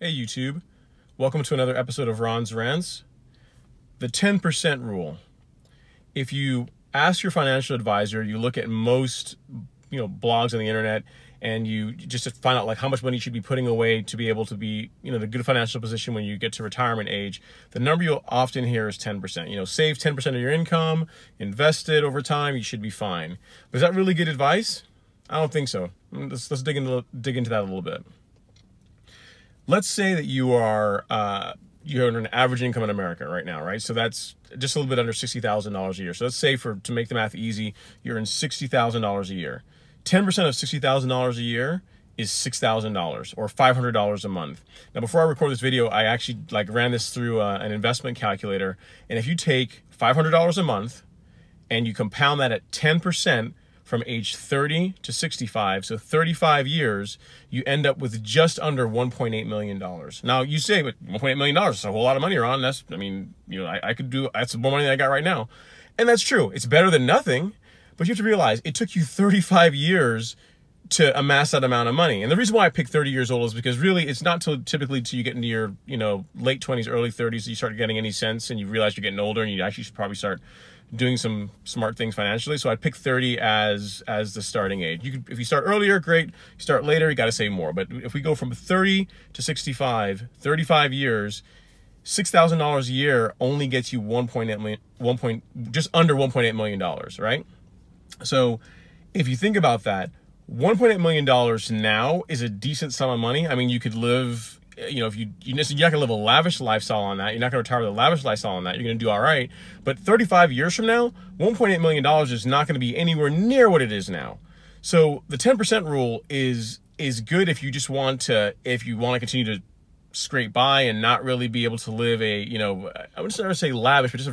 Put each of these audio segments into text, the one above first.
Hey YouTube, welcome to another episode of Ron's Rants. The 10% rule. If you ask your financial advisor, you look at most blogs on the internet, and you just find out like how much money you should be putting away to be able to be the good financial position when you get to retirement age. The number you'll often hear is 10%. Save 10% of your income, invest it over time, you should be fine. But is that really good advice? I don't think so. Let's dig into that a little bit. Let's say that you're an average income in America right now, right? So that's just a little bit under $60,000 a year. So let's say, to make the math easy, you're in $60,000 a year. 10% of $60,000 a year is $6,000 or $500 a month. Now, before I record this video, I actually ran this through an investment calculator. And if you take $500 a month and you compound that at 10%, from age 30 to 65, so 35 years, you end up with just under $1.8 million. Now you say, but $1.8 million is a whole lot of money, Ron. That's more money than I got right now. And that's true. It's better than nothing, but you have to realize it took you 35 years to amass that amount of money. And the reason why I picked 30 years old is because really it's not typically till you get into your late 20s, early 30s that you start getting any sense and you realize you're getting older and you actually should probably start doing some smart things financially. So I picked 30 as the starting age. If you start earlier, great. You start later, you got to save more. But if we go from 30 to 65, 35 years, $6,000 a year only gets you just under $1.8 million, right? So if you think about that, $1.8 million now is a decent sum of money. I mean, you could live, you're not gonna live a lavish lifestyle on that. You're not gonna retire with a lavish lifestyle on that. You're gonna do all right. But 35 years from now, $1.8 million is not gonna be anywhere near what it is now. So the 10% rule is good if you want to continue to scrape by and not really be able to live I wouldn't necessarily say lavish, but just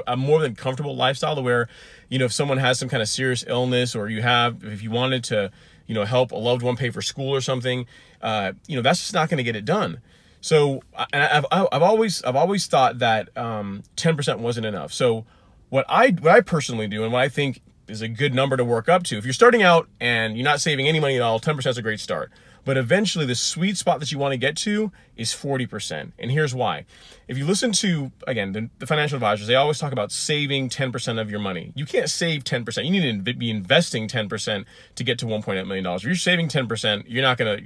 a more than comfortable lifestyle to where, if someone has some kind of serious illness, or if you wanted to, help a loved one pay for school or something, that's just not going to get it done. So, and I've always thought that 10% wasn't enough. So what I personally do, and what I think is a good number to work up to, if you're starting out and you're not saving any money at all, 10% is a great start. But eventually the sweet spot that you want to get to is 40%. And here's why. If you listen to, again, the financial advisors, they always talk about saving 10% of your money. You can't save 10%. You need to be investing 10% to get to $1.8 million. If you're saving 10%, you're not gonna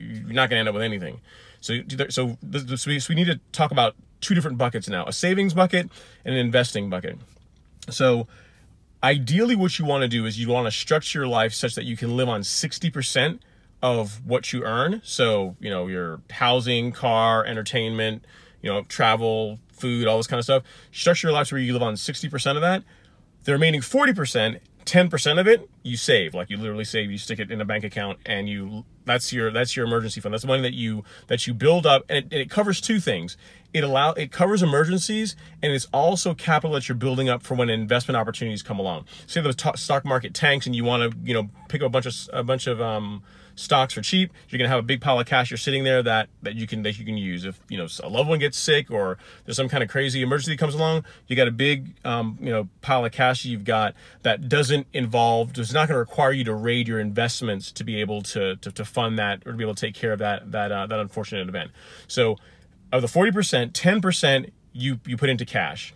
end up with anything. So we need to talk about two different buckets now: a savings bucket and an investing bucket. So ideally what you want to do is you want to structure your life such that you can live on 60% of what you earn. So, your housing, car, entertainment, travel, food, all this kind of stuff. Structure your life where you live on 60% of that. The remaining 40%, 10% of it, you save. Like you literally save, you stick it in a bank account, and that's your emergency fund. That's the money that you build up, and it covers two things. It covers emergencies, and it's also capital that you're building up for when investment opportunities come along. Say the stock market tanks and you want to, pick up a bunch of stocks for cheap. You're gonna have a big pile of cash you're sitting there that you can use. If a loved one gets sick or there's some kind of crazy emergency that comes along, you got a big pile of cash you've got that does not going to require you to raid your investments to be able to fund that, or to be able to take care of that unfortunate event. So of the 40%, 10% you put into cash.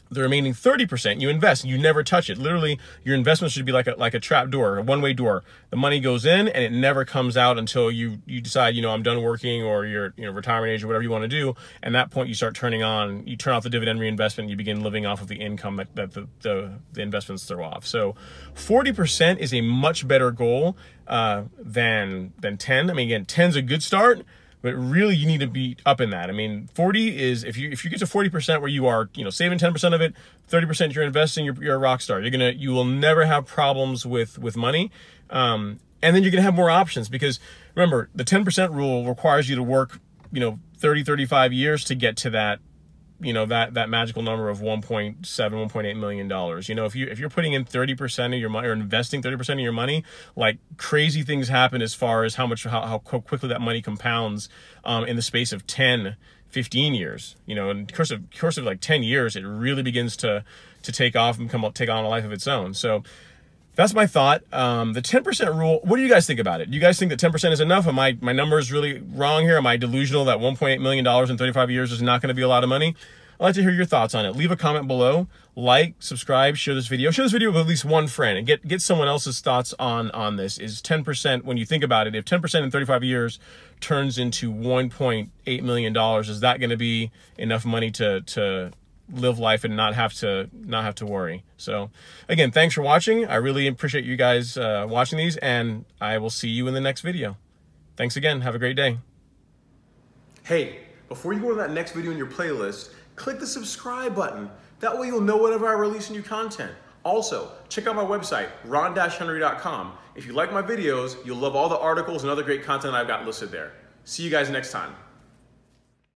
The remaining 30% you invest, and you never touch it. Literally, your investment should be like a trap door, a one-way door. The money goes in and it never comes out until you decide, I'm done working, or you're retirement age, or whatever you want to do. And at that point, you turn off the dividend reinvestment, and you begin living off of the income that the investments throw off. So 40% is a much better goal than 10. I mean, again, 10's a good start, but really you need to be up in that. I mean, 40 is, if you get to 40% where you are, saving 10% of it, 30% you're investing, you're a rock star. You will never have problems with money. And then you're gonna have more options, because remember, the 10% rule requires you to work, 30, 35 years to get to that, that magical number of $1.8 million. If you're putting in 30% of your money, or investing 30% of your money, like crazy things happen as far as how quickly that money compounds in the space of 10, 15 years. In the course of like 10 years, it really begins to take off and take on a life of its own. So that's my thought. The 10% rule, what do you guys think about it? Do you guys think that 10% is enough? My number is really wrong here? Am I delusional that $1.8 million in 35 years is not going to be a lot of money? I'd like to hear your thoughts on it. Leave a comment below, like, subscribe, share this video. Share this video with at least one friend and get someone else's thoughts on this. Is 10%, when you think about it, if 10% in 35 years turns into $1.8 million, is that going to be enough money to live life and not have to worry? So again, thanks for watching. I really appreciate you guys watching these, and I will see you in the next video. Thanks again. Have a great day. Hey, before you go to that next video in your playlist, click the subscribe button. That way you'll know whenever I release new content. Also, check out my website, ron-henry.com. If you like my videos, you'll love all the articles and other great content I've got listed there. See you guys next time.